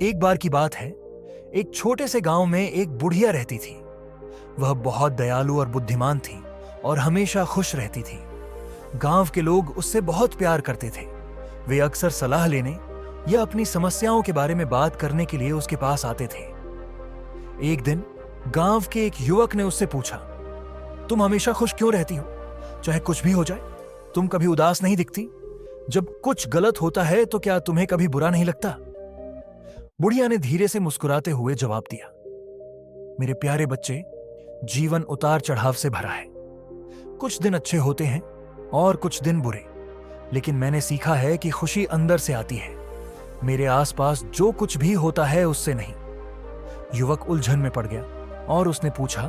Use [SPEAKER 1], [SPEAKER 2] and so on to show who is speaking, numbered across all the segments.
[SPEAKER 1] एक बार की बात है, एक छोटे से गांव में एक बुढ़िया रहती थी। वह बहुत दयालु और बुद्धिमान थी और हमेशा खुश रहती थी। गांव के लोग उससे बहुत प्यार करते थे। वे अक्सर सलाह लेने या अपनी समस्याओं के बारे में बात करने के लिए उसके पास आते थे। एक दिन गांव के एक युवक ने उससे पूछा, तुम हमेशा खुश क्यों रहती हो? चाहे कुछ भी हो जाए, तुम कभी उदास नहीं दिखती। जब कुछ गलत होता है तो क्या तुम्हें कभी बुरा नहीं लगता? बुढ़िया ने धीरे से मुस्कुराते हुए जवाब दिया, मेरे प्यारे बच्चे, जीवन उतार चढ़ाव से भरा है। कुछ दिन अच्छे होते हैं और कुछ दिन बुरे, लेकिन मैंने सीखा है कि खुशी अंदर से आती है, मेरे आसपास जो कुछ भी होता है उससे नहीं। युवक उलझन में पड़ गया और उसने पूछा,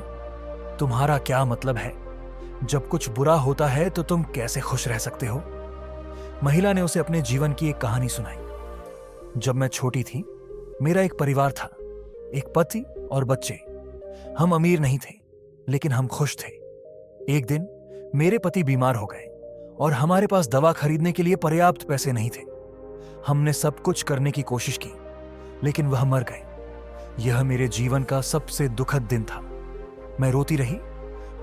[SPEAKER 1] तुम्हारा क्या मतलब है? जब कुछ बुरा होता है तो तुम कैसे खुश रह सकते हो? महिला ने उसे अपने जीवन की एक कहानी सुनाई। जब मैं छोटी थी, मेरा एक परिवार था, एक पति और बच्चे। हम अमीर नहीं थे, लेकिन हम खुश थे। एक दिन मेरे पति बीमार हो गए और हमारे पास दवा खरीदने के लिए पर्याप्त पैसे नहीं थे। हमने सब कुछ करने की कोशिश की, लेकिन वह मर गए। यह मेरे जीवन का सबसे दुखद दिन था। मैं रोती रही।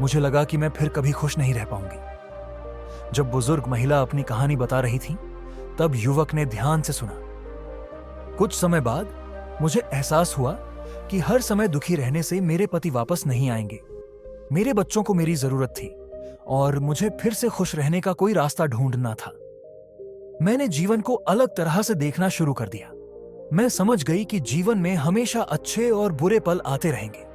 [SPEAKER 1] मुझे लगा कि मैं फिर कभी खुश नहीं रह पाऊंगी। जब बुजुर्ग महिला अपनी कहानी बता रही थी, तब युवक ने ध्यान से सुना। कुछ समय बाद मुझे एहसास हुआ कि हर समय दुखी रहने से मेरे पति वापस नहीं आएंगे। मेरे बच्चों को मेरी जरूरत थी और मुझे फिर से खुश रहने का कोई रास्ता ढूंढना था। मैंने जीवन को अलग तरह से देखना शुरू कर दिया। मैं समझ गई कि जीवन में हमेशा अच्छे और बुरे पल आते रहेंगे,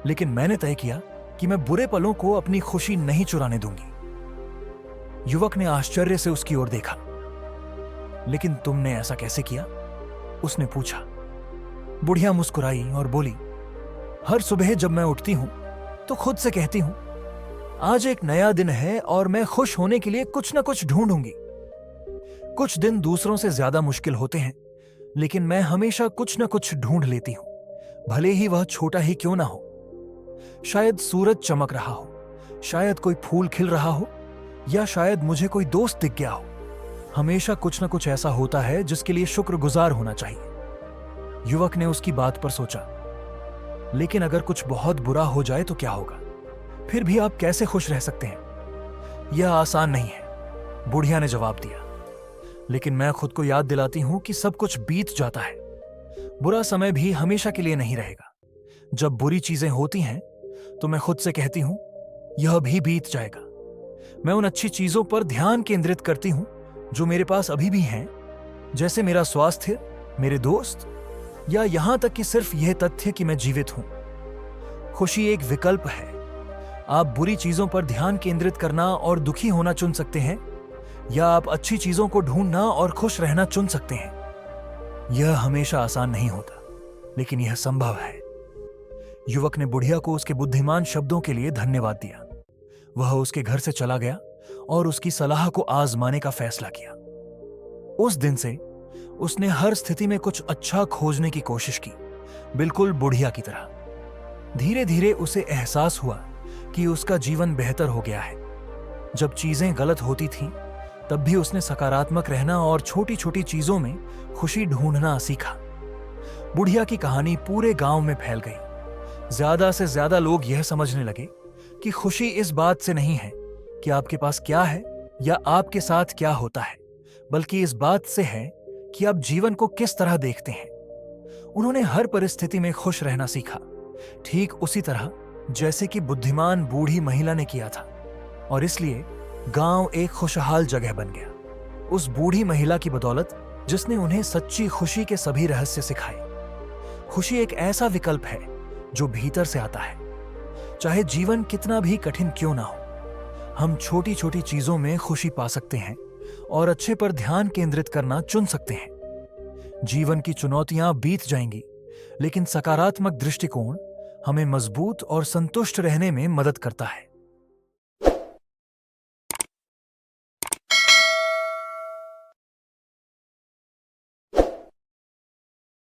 [SPEAKER 1] लेकिन मैंने तय किया कि मैं बुरे पलों को अपनी खुशी नहीं चुराने दूंगी। युवक ने आश्चर्य से उसकी ओर देखा। लेकिन तुमने ऐसा कैसे किया? उसने पूछा। बुढ़िया मुस्कुराई और बोली, हर सुबह जब मैं उठती हूं तो खुद से कहती हूं, आज एक नया दिन है और मैं खुश होने के लिए कुछ ना कुछ ढूंढूंगी। कुछ दिन दूसरों से ज्यादा मुश्किल होते हैं, लेकिन मैं हमेशा कुछ ना कुछ ढूंढ लेती हूं, भले ही वह छोटा ही क्यों ना हो। शायद सूरज चमक रहा हो, शायद कोई फूल खिल रहा हो, या शायद मुझे कोई दोस्त दिख गया हो। हमेशा कुछ ना कुछ ऐसा होता है जिसके लिए शुक्रगुजार होना चाहिए। युवक ने उसकी बात पर सोचा, लेकिन अगर कुछ बहुत बुरा हो जाए तो क्या होगा? फिर भी आप कैसे खुश रह सकते हैं? यह आसान नहीं है, बुढ़िया ने जवाब दिया। लेकिन मैं खुद को याद दिलाती हूं कि सब कुछ बीत जाता है। बुरा समय भी हमेशा के लिए नहीं रहेगा। जब बुरी चीजें होती हैं तो मैं खुद से कहती हूं, यह भी बीत जाएगा। मैं उन अच्छी चीजों पर ध्यान केंद्रित करती हूं जो मेरे पास अभी भी हैं, जैसे मेरा स्वास्थ्य, मेरे दोस्त, या यहां तक कि सिर्फ यह तथ्य कि मैं जीवित हूं। खुशी एक विकल्प है। आप बुरी चीजों पर ध्यान केंद्रित करना और दुखी होना चुन सकते हैं, या आप अच्छी चीजों को ढूंढना और खुश रहना चुन सकते हैं। यह हमेशा आसान नहीं होता, लेकिन यह संभव है। युवक ने बुढ़िया को उसके बुद्धिमान शब्दों के लिए धन्यवाद दिया। वह उसके घर से चला गया और उसकी सलाह को आजमाने का फैसला किया। उस दिन से उसने हर स्थिति में कुछ अच्छा खोजने की कोशिश की, बिल्कुल बुढ़िया की तरह। धीरे धीरे उसे एहसास हुआ कि उसका जीवन बेहतर हो गया है। जब चीजें गलत होती थीं, तब भी उसने सकारात्मक रहना और छोटी छोटी चीजों में खुशी ढूंढना सीखा। बुढ़िया की कहानी पूरे गांव में फैल गई। ज्यादा से ज्यादा लोग यह समझने लगे कि खुशी इस बात से नहीं है कि आपके पास क्या है या आपके साथ क्या होता है, बल्कि इस बात से है कि आप जीवन को किस तरह देखते हैं। उन्होंने हर परिस्थिति में खुश रहना सीखा, ठीक उसी तरह जैसे कि बुद्धिमान बूढ़ी महिला ने किया था। और इसलिए गांव एक खुशहाल जगह बन गया, उस बूढ़ी महिला की बदौलत जिसने उन्हें सच्ची खुशी के सभी रहस्य सिखाए। खुशी एक ऐसा विकल्प है जो भीतर से आता है, चाहे जीवन कितना भी कठिन क्यों ना हो। हम छोटी छोटी चीजों में खुशी पा सकते हैं और अच्छे पर ध्यान केंद्रित करना चुन सकते हैं। जीवन की चुनौतियां बीत जाएंगी, लेकिन सकारात्मक दृष्टिकोण हमें मजबूत और संतुष्ट रहने में मदद करता है।